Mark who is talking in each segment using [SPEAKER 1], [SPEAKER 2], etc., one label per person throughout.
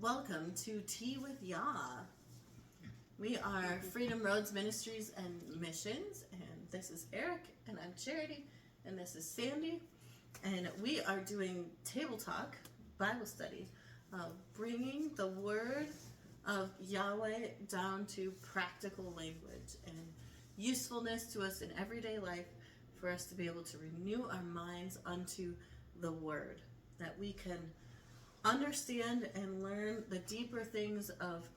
[SPEAKER 1] Welcome to Tea with Yah. We are Freedom Roads Ministries and Missions, and this is Eric, and I'm Charity, and this is Sandy, and we are doing Table Talk Bible Study, bringing the Word of Yahweh down to practical language and usefulness to us in everyday life for us to be able to renew our minds unto the Word, that we can understand and learn the deeper things of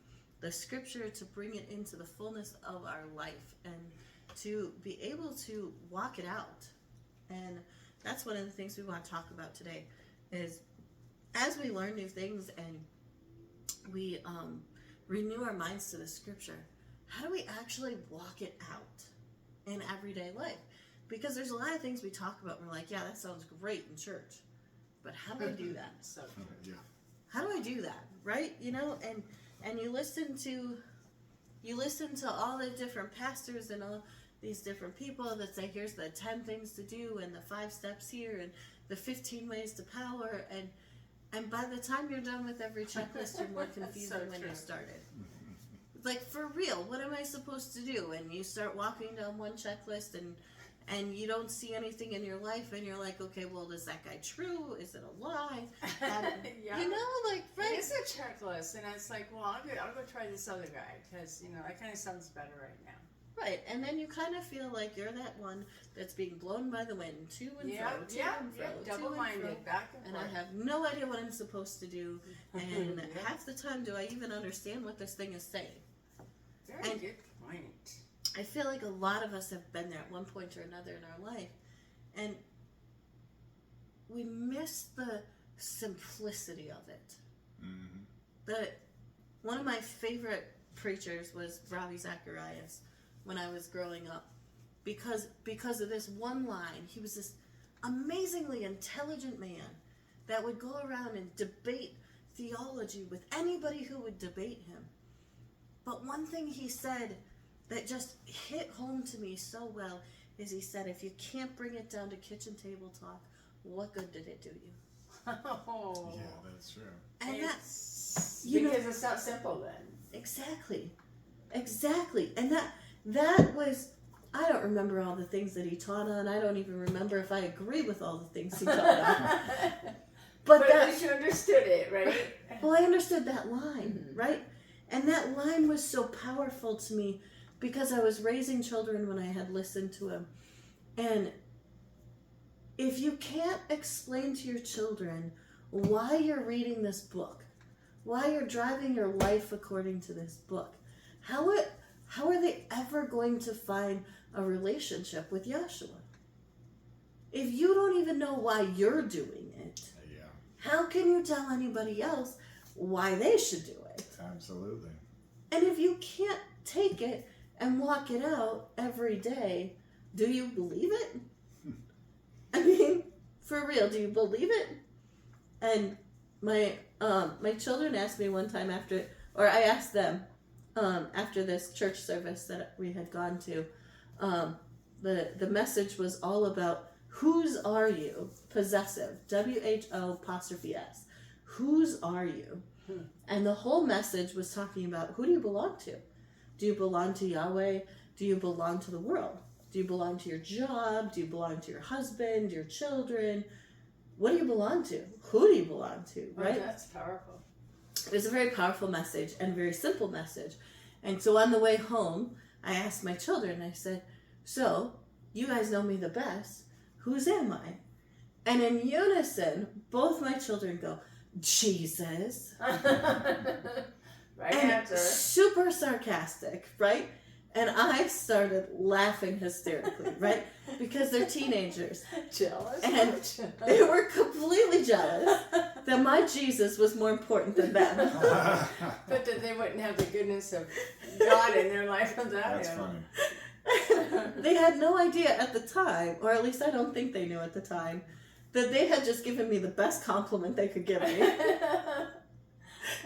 [SPEAKER 1] the scripture to bring it into the fullness of our life and to be able to walk it out. And that's one of the things we want to talk about today is as we learn new things and we renew our minds to the scripture, how do we actually walk it out in everyday life? Because there's a lot of things we talk about and we're like, yeah, that sounds great in church. But how do I do that?
[SPEAKER 2] So
[SPEAKER 3] Yeah.
[SPEAKER 1] How do I do that? Right? You know, and you listen to all the different pastors and all these different people that say, here's the 10 things to do and the 5 steps here and the 15 ways to power, and by the time you're done with every checklist, you're more confused than when you started. Like, for real, what am I supposed to do? And you start walking down one checklist and you don't see anything in your life, and you're like, okay, well, is that guy true? Is it a lie?
[SPEAKER 2] yeah.
[SPEAKER 1] You know, like, right?
[SPEAKER 2] It's a checklist, and it's like, well, I'll go try this other guy because that kind of sounds better right now.
[SPEAKER 1] Right, and then you kind of feel like you're that one that's being blown by the wind, to and fro,
[SPEAKER 2] double-minded, back and
[SPEAKER 1] I
[SPEAKER 2] forth.
[SPEAKER 1] have no idea what I'm supposed to do, and half the time do I even understand what this thing is saying.
[SPEAKER 2] Very
[SPEAKER 1] and
[SPEAKER 2] good point.
[SPEAKER 1] I feel like a lot of us have been there at one point or another in our life, and we miss the simplicity of it. Mm-hmm. One of my favorite preachers was Ravi Zacharias when I was growing up, because of this one line. He was this amazingly intelligent man that would go around and debate theology with anybody who would debate him. But one thing he said that just hit home to me so well is he said, if you can't bring it down to kitchen table talk, what good did it do you?
[SPEAKER 2] Oh.
[SPEAKER 3] Yeah, that's true.
[SPEAKER 1] And
[SPEAKER 2] it's,
[SPEAKER 1] that's
[SPEAKER 2] because it's not simple then.
[SPEAKER 1] Exactly. And that was, I don't remember all the things that he taught on. I don't even remember if I agree with all the things he taught on.
[SPEAKER 2] But at least you understood it, right?
[SPEAKER 1] Well, I understood that line, right? And that line was so powerful to me because I was raising children when I had listened to him. And if you can't explain to your children why you're reading this book, why you're driving your life according to this book, how are they ever going to find a relationship with Yahshua? If you don't even know why you're doing it, how can you tell anybody else why they should do it?
[SPEAKER 3] Absolutely.
[SPEAKER 1] And if you can't take it and walk it out every day, do you believe it? I mean, for real, do you believe it? And my children asked me one time I asked them after this church service that we had gone to, the message was all about whose are you? Possessive, WHO''S. Whose are you? And the whole message was talking about, who do you belong to? Do you belong to Yahweh? Do you belong to the world? Do you belong to your job? Do you belong to your husband, your children? What do you belong to? Who do you belong to? Right?
[SPEAKER 2] Oh, that's powerful.
[SPEAKER 1] It was a very powerful message and a very simple message. And so on the way home, I asked my children, I said, so you guys know me the best. Whose am I? And in unison, both my children go, Jesus.
[SPEAKER 2] Right
[SPEAKER 1] and
[SPEAKER 2] answer.
[SPEAKER 1] Super sarcastic, right? And I started laughing hysterically, right? Because they're teenagers.
[SPEAKER 2] Jealous.
[SPEAKER 1] And they were completely jealous that my Jesus was more important than them.
[SPEAKER 2] But that they wouldn't have the goodness of God in their life without
[SPEAKER 3] That's
[SPEAKER 2] him.
[SPEAKER 3] funny.
[SPEAKER 1] They had no idea at the time, or at least I don't think they knew at the time, that they had just given me the best compliment they could give me.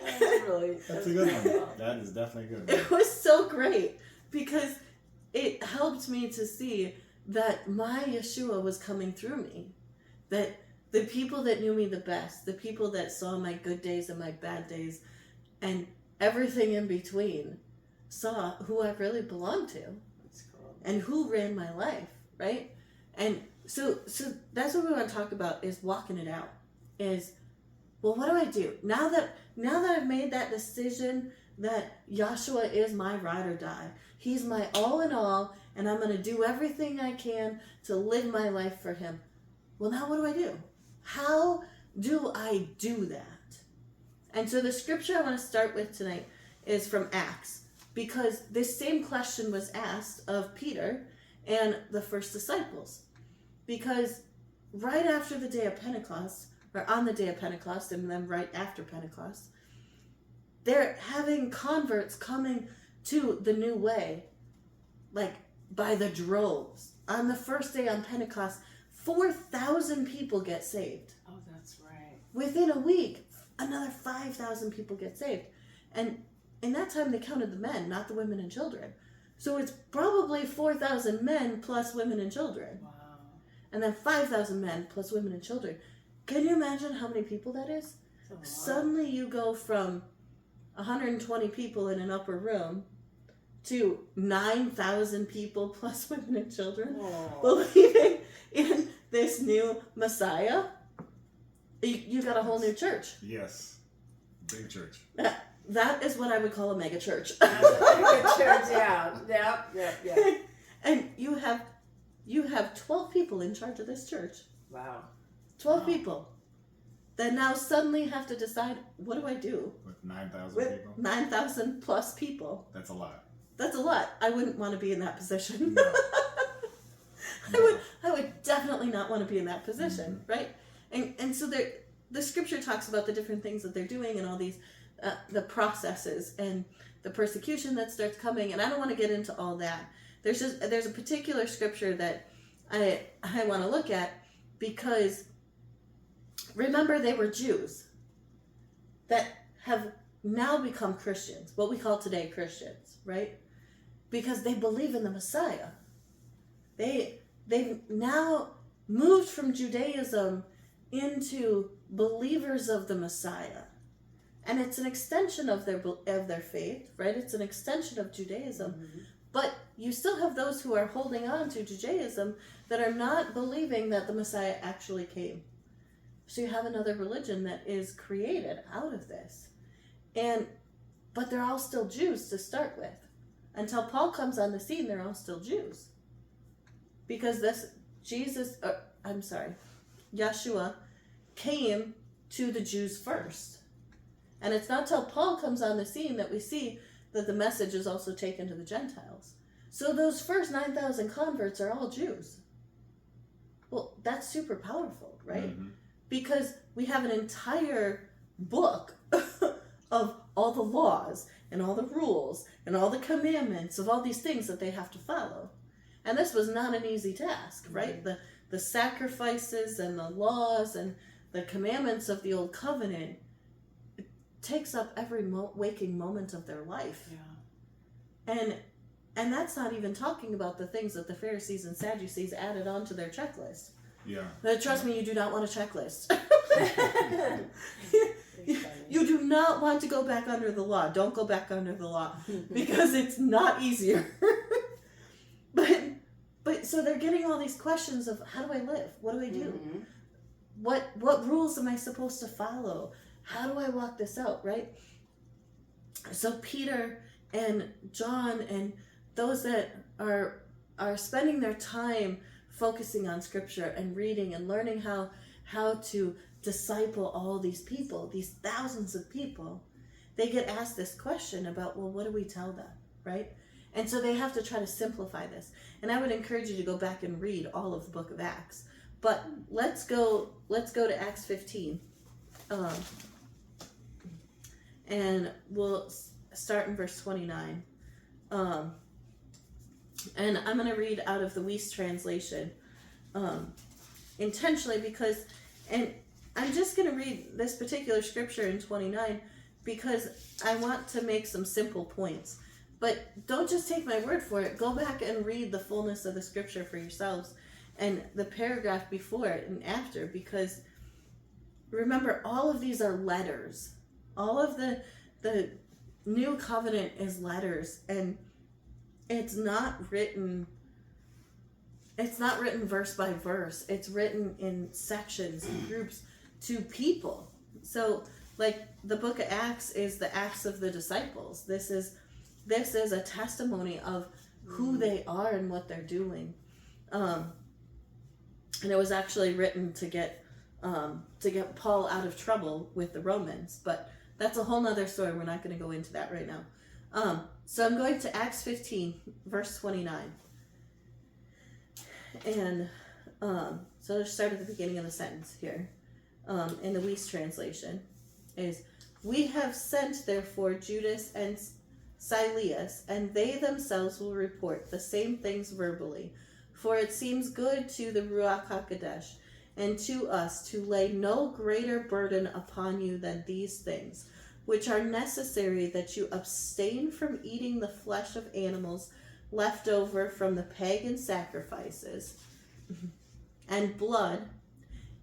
[SPEAKER 3] That's a good one. That is definitely a good one.
[SPEAKER 1] It was so great because it helped me to see that my Yeshua was coming through me. That the people that knew me the best, the people that saw my good days and my bad days, and everything in between saw who I really belonged to
[SPEAKER 2] That's cool.
[SPEAKER 1] and who ran my life, right? And so that's what we want to talk about, is walking it out. Is, well, what do I do now that I've made that decision that Yahshua is my ride or die? He's my all in all, and I'm going to do everything I can to live my life for him. Well, now what do I do? How do I do that? And so the scripture I want to start with tonight is from Acts, because this same question was asked of Peter and the first disciples. Because right after the day of Pentecost, or on the day of Pentecost, and then right after Pentecost, they're having converts coming to the new way, like by the droves. On the first day on Pentecost, 4,000 people get saved.
[SPEAKER 2] Oh, that's right.
[SPEAKER 1] Within a week, another 5,000 people get saved. And in that time, they counted the men, not the women and children. So it's probably 4,000 men plus women and children.
[SPEAKER 2] Wow.
[SPEAKER 1] And then 5,000 men plus women and children. Can you imagine how many people that is?
[SPEAKER 2] That's a lot.
[SPEAKER 1] Suddenly you go from 120 people in an upper room to 9,000 people plus women and children
[SPEAKER 2] Whoa.
[SPEAKER 1] believing in this new Messiah. You got a whole new church.
[SPEAKER 3] Yes. Big church.
[SPEAKER 1] That is what I would call a mega church.
[SPEAKER 2] That's a good church, yeah. Yep.
[SPEAKER 1] And you have 12 people in charge of this church.
[SPEAKER 2] Wow.
[SPEAKER 1] 12
[SPEAKER 2] Wow.
[SPEAKER 1] people that now suddenly have to decide, what do I do
[SPEAKER 3] With 9,000
[SPEAKER 1] with
[SPEAKER 3] people.
[SPEAKER 1] 9,000 plus people?
[SPEAKER 3] That's a lot.
[SPEAKER 1] That's a lot. I wouldn't want to be in that position.
[SPEAKER 3] No.
[SPEAKER 1] I would definitely not want to be in that position, right? And so the scripture talks about the different things that they're doing and all these the processes and the persecution that starts coming. And I don't want to get into all that. There's a particular scripture that I want to look at, because remember, they were Jews that have now become Christians, what we call today Christians, right? Because they believe in the Messiah. They've now moved from Judaism into believers of the Messiah. And it's an extension of their faith, right? It's an extension of Judaism.
[SPEAKER 2] Mm-hmm.
[SPEAKER 1] But you still have those who are holding on to Judaism that are not believing that the Messiah actually came. So you have another religion that is created out of this. But they're all still Jews to start with. Until Paul comes on the scene, they're all still Jews. Because Yahshua came to the Jews first. And it's not till Paul comes on the scene that we see that the message is also taken to the Gentiles. So those first 9,000 converts are all Jews. Well, that's super powerful, right?
[SPEAKER 3] Mm-hmm.
[SPEAKER 1] Because we have an entire book of all the laws and all the rules and all the commandments of all these things that they have to follow. And this was not an easy task, right?
[SPEAKER 2] Mm-hmm.
[SPEAKER 1] The sacrifices and the laws and the commandments of the Old Covenant, it takes up every waking moment of their life.
[SPEAKER 2] Yeah.
[SPEAKER 1] And that's not even talking about the things that the Pharisees and Sadducees added onto their checklist.
[SPEAKER 3] Yeah.
[SPEAKER 1] But trust me, you do not want a checklist.
[SPEAKER 2] It's funny.
[SPEAKER 1] You do not want to go back under the law. Don't go back under the law, because it's not easier. But so they're getting all these questions of, how do I live? What do I do?
[SPEAKER 2] Mm-hmm.
[SPEAKER 1] What rules am I supposed to follow? How do I walk this out, right? So Peter and John and those that are spending their time focusing on scripture and reading and learning how to disciple all these people, these thousands of people, they get asked this question about, well, what do we tell them, right? And so they have to try to simplify this. And I would encourage you to go back and read all of the book of Acts. But let's go to Acts 15. And we'll start in verse 29. And I'm going to read out of the Weiss translation intentionally because, and I'm just going to read this particular scripture in 29 because I want to make some simple points. But don't just take my word for it. Go back and read the fullness of the scripture for yourselves and the paragraph before it and after, because remember, all of these are letters. All of the the new covenant is letters, and it's not written verse by verse. It's written in sections and groups to people. So like the book of Acts is the Acts of the disciples. This is a testimony of who they are and what they're doing. And it was actually written to get Paul out of trouble with the Romans, but that's a whole nother story. We're not going to go into that right now. So I'm going to Acts 15, verse 29. And so let's start at the beginning of the sentence here. In the Weiss translation is, "We have sent therefore Judas and Silas, and they themselves will report the same things verbally. For it seems good to the Ruach HaKodesh and to us to lay no greater burden upon you than these things, which are necessary, that you abstain from eating the flesh of animals left over from the pagan sacrifices, and blood,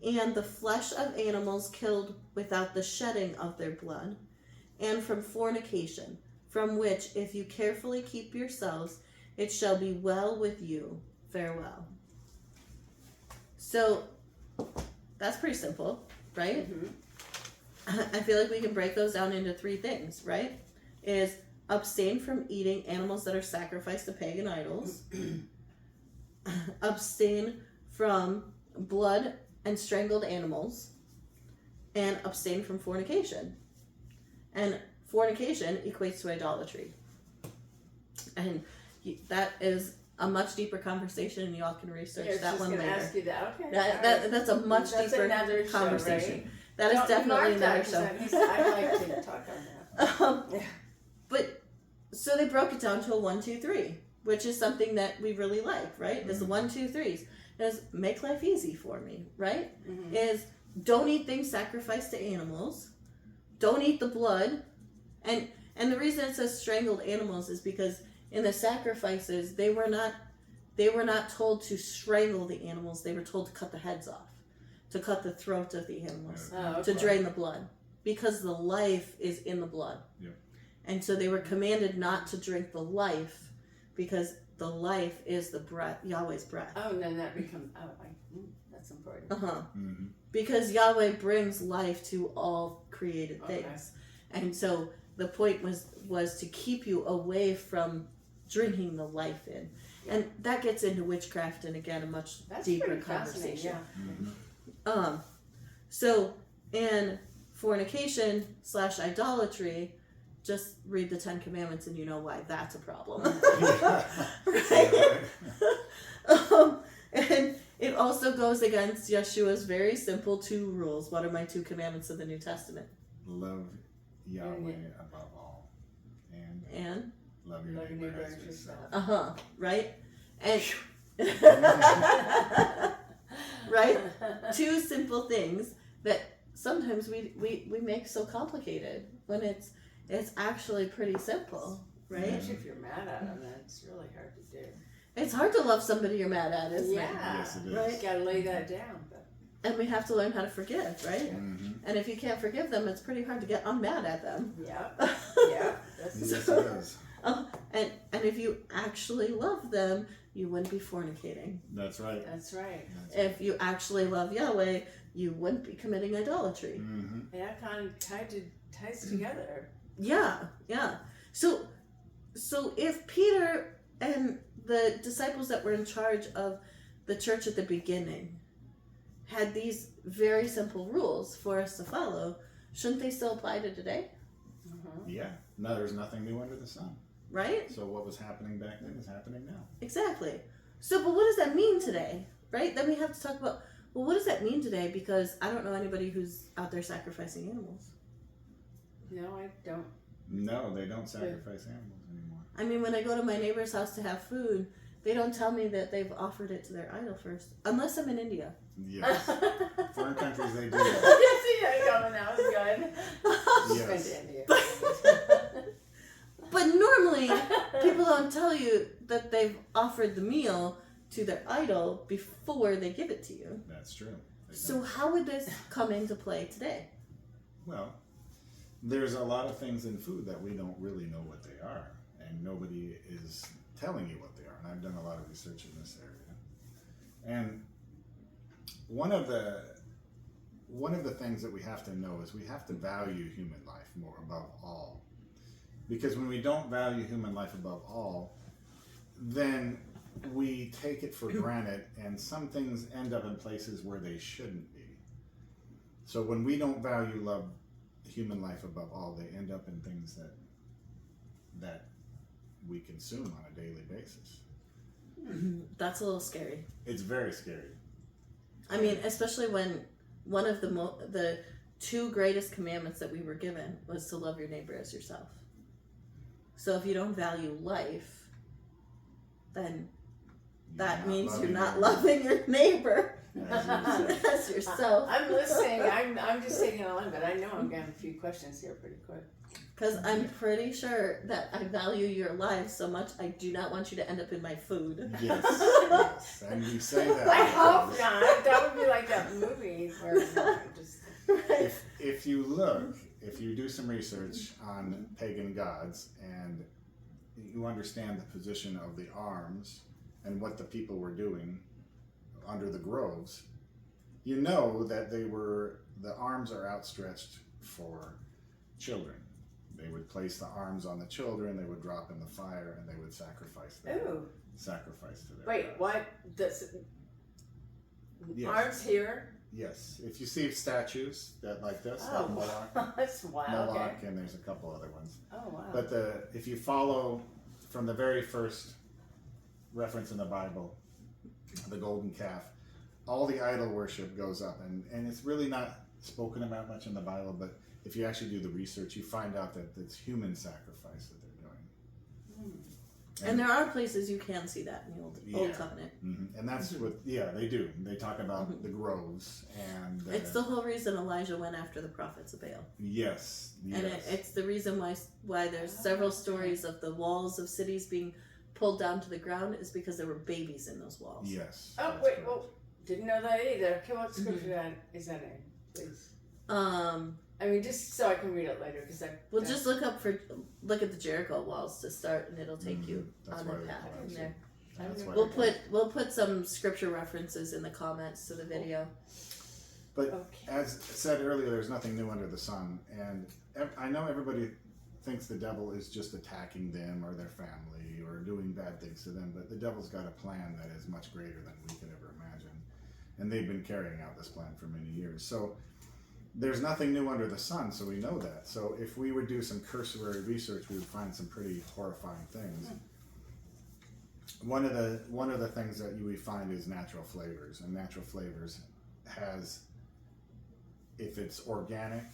[SPEAKER 1] and the flesh of animals killed without the shedding of their blood, and from fornication, from which, if you carefully keep yourselves, it shall be well with you. Farewell." So that's pretty simple, right? I feel like we can break those down into three things, right? Is abstain from eating animals that are sacrificed to pagan idols, abstain from blood and strangled animals, and abstain from fornication. And fornication equates to idolatry. And that is a much deeper conversation, and y'all can research that one later.
[SPEAKER 2] Ask you that. Okay.
[SPEAKER 1] That's a much deeper
[SPEAKER 2] another
[SPEAKER 1] conversation.
[SPEAKER 2] Show, right?
[SPEAKER 1] That is definitely another show.
[SPEAKER 2] I'd like to talk on that.
[SPEAKER 1] But so they broke it down to a 1, 2, 3, which is something that we really like, right? Is the 1, 2, 3s. Is make life easy for me, right? Is don't eat things sacrificed to animals, don't eat the blood, and the reason it says strangled animals is because in the sacrifices they were not told to strangle the animals. They were told to cut the heads off, to cut the throat of the animals, to drain the blood, because the life is in the blood.
[SPEAKER 3] Yep.
[SPEAKER 1] And so they were commanded not to drink the life, because the life is the breath, Yahweh's breath.
[SPEAKER 2] Oh, and then that becomes, that's important.
[SPEAKER 1] Because Yahweh brings life to all created things. And so the point was to keep you away from drinking the life in. And that gets into witchcraft, and again, a much deeper conversation. So in fornication / idolatry, just read the 10 Commandments and you know why that's a problem. Right? And it also goes against Yeshua's very simple 2 rules. What are my 2 commandments of the New Testament?
[SPEAKER 3] Love Yahweh above all.
[SPEAKER 1] And
[SPEAKER 3] love your neighbor as yourself.
[SPEAKER 1] Right? And right? 2 simple things that sometimes we make so complicated when it's actually pretty simple, right?
[SPEAKER 2] Especially if you're mad at them, that's really hard to do.
[SPEAKER 1] It's hard to love somebody you're mad at, isn't it?
[SPEAKER 3] Yes, it is.
[SPEAKER 1] Right?
[SPEAKER 2] You gotta lay that down. But...
[SPEAKER 1] And we have to learn how to forgive, right? And if you can't forgive them, it's pretty hard to get unmad at them.
[SPEAKER 2] Yeah. That's
[SPEAKER 3] Yes, it is.
[SPEAKER 1] And if you actually love them, you wouldn't be fornicating.
[SPEAKER 3] That's right.
[SPEAKER 2] That's right.
[SPEAKER 1] If you actually love Yahweh, you wouldn't be committing idolatry.
[SPEAKER 2] Yeah, kind of ties together.
[SPEAKER 1] Yeah. So if Peter and the disciples that were in charge of the church at the beginning had these very simple rules for us to follow, shouldn't they still apply to today?
[SPEAKER 3] Yeah. No, there's nothing new under the sun.
[SPEAKER 1] Right?
[SPEAKER 3] So what was happening back then is happening now.
[SPEAKER 1] Exactly. So, but what does that mean today? Right? Then we have to talk about, well, what does that mean today? Because I don't know anybody who's out there sacrificing animals.
[SPEAKER 2] No, I don't.
[SPEAKER 3] No, they don't sacrifice animals anymore.
[SPEAKER 1] I mean, when I go to my neighbor's house to have food, they don't tell me that they've offered it to their idol first. Unless I'm in India.
[SPEAKER 3] Yes. Foreign countries, they do
[SPEAKER 2] I
[SPEAKER 3] that.
[SPEAKER 2] can see that coming. That was good.
[SPEAKER 3] Yes.
[SPEAKER 1] But normally, people don't tell you that they've offered the meal to their idol before they give it to you.
[SPEAKER 3] That's true.
[SPEAKER 1] So how would this come into play today?
[SPEAKER 3] Well, there's a lot of things in food that we don't really know what they are, and nobody is telling you what they are. And I've done a lot of research in this area. And one of the things that we have to know is we have to value human life more above all. Because when we don't value human life above all, then we take it for granted, and some things end up in places where they shouldn't be. So when we don't value human life above all, they end up in things that we consume on a daily basis.
[SPEAKER 1] That's a little scary.
[SPEAKER 3] It's very scary.
[SPEAKER 1] I mean, especially when one of the two greatest commandments that we were given was to love your neighbor as yourself. So if you don't value life, then that means you're not loving your neighbor as yourself.
[SPEAKER 2] I'm listening. I'm just taking along, but I know I'm getting a few questions here pretty quick.
[SPEAKER 1] Because I'm pretty sure that I value your life so much, I do not want you to end up in my food.
[SPEAKER 3] Yes, yes. And we say that.
[SPEAKER 2] I hope not. That would be like that movie where just.
[SPEAKER 1] Right.
[SPEAKER 3] If you do some research on pagan gods and you understand the position of the arms and what the people were doing under the groves, you know that the arms are outstretched for children. They would place the arms on the children, they would drop in the fire, and they would sacrifice them.
[SPEAKER 2] Ooh.
[SPEAKER 3] Sacrifice to their
[SPEAKER 2] Wait,
[SPEAKER 3] gods.
[SPEAKER 2] what? Does
[SPEAKER 3] Yes.
[SPEAKER 2] arms here?
[SPEAKER 3] Yes. If you see statues that like this,
[SPEAKER 2] Oh,
[SPEAKER 3] like Moloch,
[SPEAKER 2] that's wild.
[SPEAKER 3] Moloch,
[SPEAKER 2] Okay.
[SPEAKER 3] and there's a couple other ones.
[SPEAKER 2] Oh wow.
[SPEAKER 3] But if you follow from the very first reference in the Bible, the golden calf, all the idol worship goes up, and it's really not spoken about much in the Bible, but if you actually do the research, you find out that it's human sacrifice that they're doing.
[SPEAKER 1] And there are places you can see that in the Old Covenant.
[SPEAKER 3] Mm-hmm. And that's what, they do. They talk about the groves and...
[SPEAKER 1] It's the whole reason Elijah went after the prophets of Baal.
[SPEAKER 3] Yes.
[SPEAKER 1] And it's the reason why there's several stories of the walls of cities being pulled down to the ground is because there were babies in those walls.
[SPEAKER 3] Yes.
[SPEAKER 2] Oh wait,
[SPEAKER 3] correct.
[SPEAKER 2] well, didn't know that either. Okay, what scripture is that in, please? I mean, just so I can read it later, because
[SPEAKER 1] We'll just look at the Jericho walls to start, and it'll take you
[SPEAKER 3] That's
[SPEAKER 1] on the
[SPEAKER 3] why
[SPEAKER 1] path
[SPEAKER 3] they
[SPEAKER 1] from there.
[SPEAKER 3] That's why
[SPEAKER 1] We'll put some scripture references in the comments to the video.
[SPEAKER 3] But as said earlier, there's nothing new under the sun, and I know everybody thinks the devil is just attacking them or their family or doing bad things to them, but the devil's got a plan that is much greater than we could ever imagine, and they've been carrying out this plan for many years. So there's nothing new under the sun, so we know that. So if we would do some cursory research, we would find some pretty horrifying things. One of the things that we find is natural flavors, and natural flavors has, if it's organic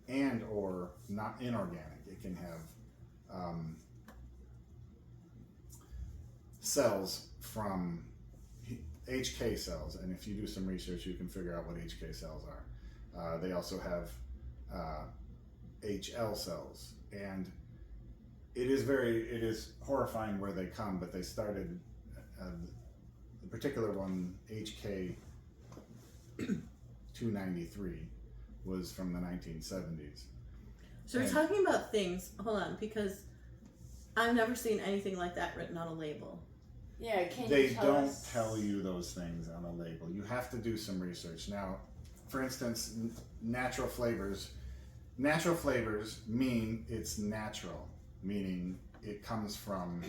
[SPEAKER 3] and or not inorganic, it can have cells from HK cells, and if you do some research, you can figure out what HK cells are. They also have HL cells, and it is horrifying where they come. But they started the particular one, HK 293, was from the 1970s.
[SPEAKER 1] So we're talking about things. Hold on, because I've never seen anything like that written on a label.
[SPEAKER 2] Yeah, can
[SPEAKER 3] They
[SPEAKER 2] you tell
[SPEAKER 3] don't
[SPEAKER 2] us?
[SPEAKER 3] tell you those things on a label. You have to do some research. Now, for instance, natural flavors. Natural flavors mean it's natural, meaning it comes from...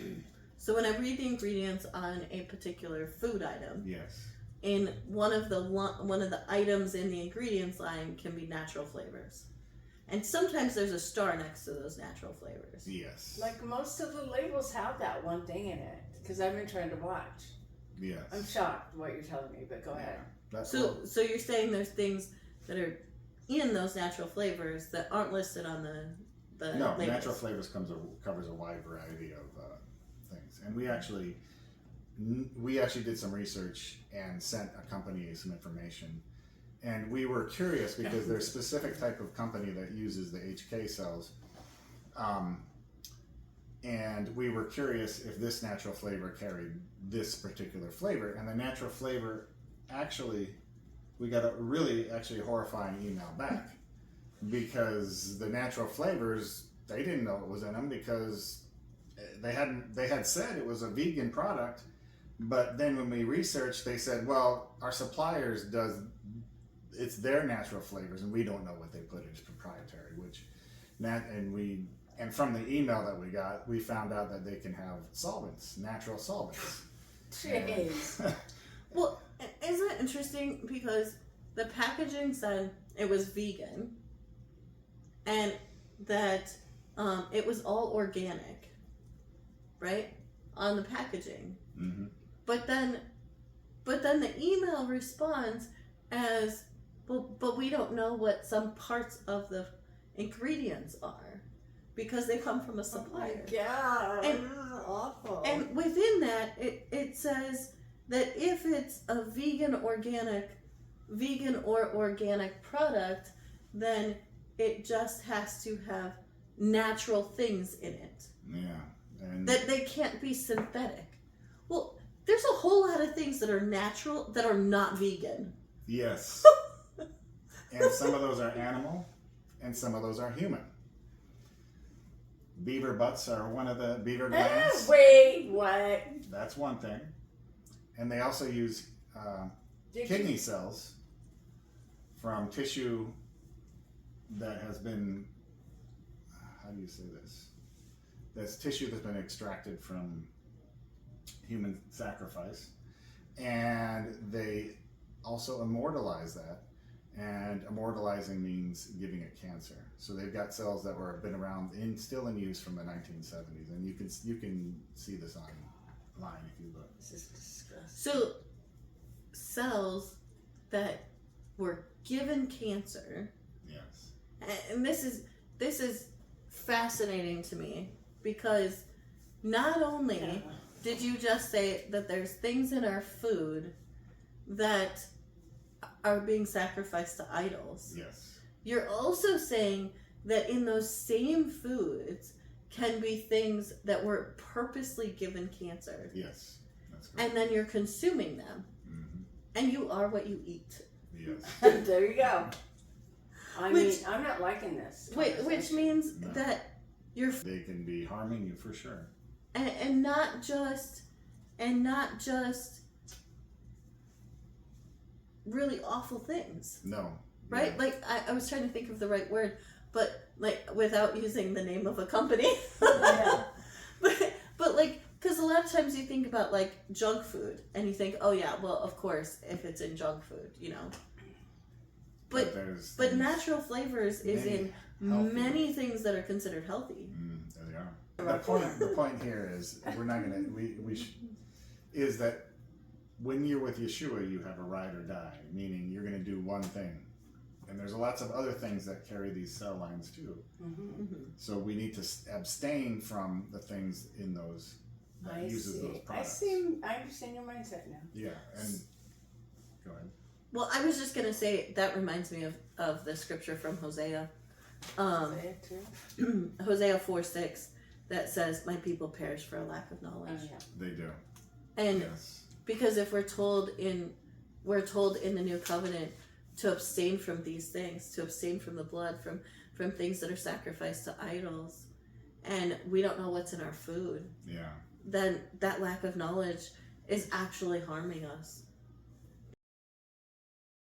[SPEAKER 1] So when I read the ingredients on a particular food item,
[SPEAKER 3] Yes.
[SPEAKER 1] in one of the items in the ingredients line can be natural flavors. And sometimes there's a star next to those natural flavors.
[SPEAKER 3] Yes.
[SPEAKER 2] Like most of the labels have that one thing in it, because I've been trying to watch.
[SPEAKER 3] Yes.
[SPEAKER 2] I'm shocked what you're telling me, but go ahead.
[SPEAKER 1] So you're saying there's things that are in those natural flavors that aren't listed on the
[SPEAKER 3] No,
[SPEAKER 1] labels.
[SPEAKER 3] natural flavors covers a wide variety of things. And we actually did some research and sent a company some information. And we were curious because there's a specific type of company that uses the HK cells. And we were curious if this natural flavor carried this particular flavor. And the natural flavor, actually, we got a really horrifying email back because the natural flavors, they didn't know it was in them because they had said it was a vegan product, but then when we researched, they said, well, our suppliers it's their natural flavors, and we don't know what they put in. It's proprietary, and from the email that we got, we found out that they can have solvents, natural solvents.
[SPEAKER 2] Jeez.
[SPEAKER 1] Well, isn't it interesting because the packaging said it was vegan and that it was all organic, right? On the packaging.
[SPEAKER 3] Mm-hmm.
[SPEAKER 1] But then the email responds as, well, but we don't know what some parts of the ingredients are because they come from a supplier.
[SPEAKER 2] Oh my God,
[SPEAKER 1] And-
[SPEAKER 2] this is awful.
[SPEAKER 1] And within that, it says that if it's a vegan or organic product, then it just has to have natural things in it.
[SPEAKER 3] Yeah. And
[SPEAKER 1] That they can't be synthetic. Well, there's a whole lot of things that are natural that are not vegan.
[SPEAKER 3] yes. And some of those are animal, and some of those are human. Beaver butts are one of the beaver glands.
[SPEAKER 2] Wait, what?
[SPEAKER 3] That's one thing. And they also use kidney cells from tissue that has been, how do you say this? That's tissue that's been extracted from human sacrifice. And they also immortalize that. And immortalizing means giving it cancer. So they've got cells that were been around still in use from the 1970s, and you can see this online if you look.
[SPEAKER 2] This is disgusting.
[SPEAKER 1] So cells that were given cancer,
[SPEAKER 3] Yes.
[SPEAKER 1] and this is fascinating to me because not only did you just say that there's things in our food that are being sacrificed to idols,
[SPEAKER 3] Yes.
[SPEAKER 1] you're also saying that in those same foods can be things that were purposely given cancer,
[SPEAKER 3] Yes. That's correct.
[SPEAKER 1] and then you're consuming them,
[SPEAKER 3] Mm-hmm.
[SPEAKER 1] and you are what you eat.
[SPEAKER 3] Yes.
[SPEAKER 2] There you go. I
[SPEAKER 1] Which-
[SPEAKER 2] mean, I'm not liking this.
[SPEAKER 1] Which
[SPEAKER 2] conversation.
[SPEAKER 1] means
[SPEAKER 3] No.
[SPEAKER 1] that you're
[SPEAKER 3] They can be harming you for sure.
[SPEAKER 1] and not just really awful things,
[SPEAKER 3] No.
[SPEAKER 1] right?
[SPEAKER 3] Yeah.
[SPEAKER 1] Like I was trying to think of the right word, but like without using the name of a company.
[SPEAKER 2] Yeah.
[SPEAKER 1] but like, because a lot of times you think about like junk food and you think, oh yeah, well of course if it's in junk food, you know. But
[SPEAKER 3] there's
[SPEAKER 1] but natural flavors is in
[SPEAKER 3] healthy-
[SPEAKER 1] many things that are considered healthy.
[SPEAKER 3] There they are. The point here is we're not gonna is that when you're with Yeshua, you have a ride or die, meaning you're gonna do one thing, and there's lots of other things that carry these cell lines too.
[SPEAKER 2] Mm-hmm.
[SPEAKER 1] Mm-hmm.
[SPEAKER 3] So we need to abstain from the things in those that uses those products.
[SPEAKER 2] I understand your mindset now.
[SPEAKER 3] Yeah, and go ahead.
[SPEAKER 1] Well, I was just gonna say that reminds me of the scripture from Hosea,
[SPEAKER 2] Say it too.
[SPEAKER 1] Hosea 4:6, that says, "My people perish for a lack of knowledge."
[SPEAKER 2] Oh, yeah.
[SPEAKER 3] They do.
[SPEAKER 1] And
[SPEAKER 3] Yes.
[SPEAKER 1] because if we're told in the new covenant to abstain from these things, to abstain from the blood, from things that are sacrificed to idols, and we don't know what's in our food,
[SPEAKER 3] Yeah.
[SPEAKER 1] then that lack of knowledge is actually harming us.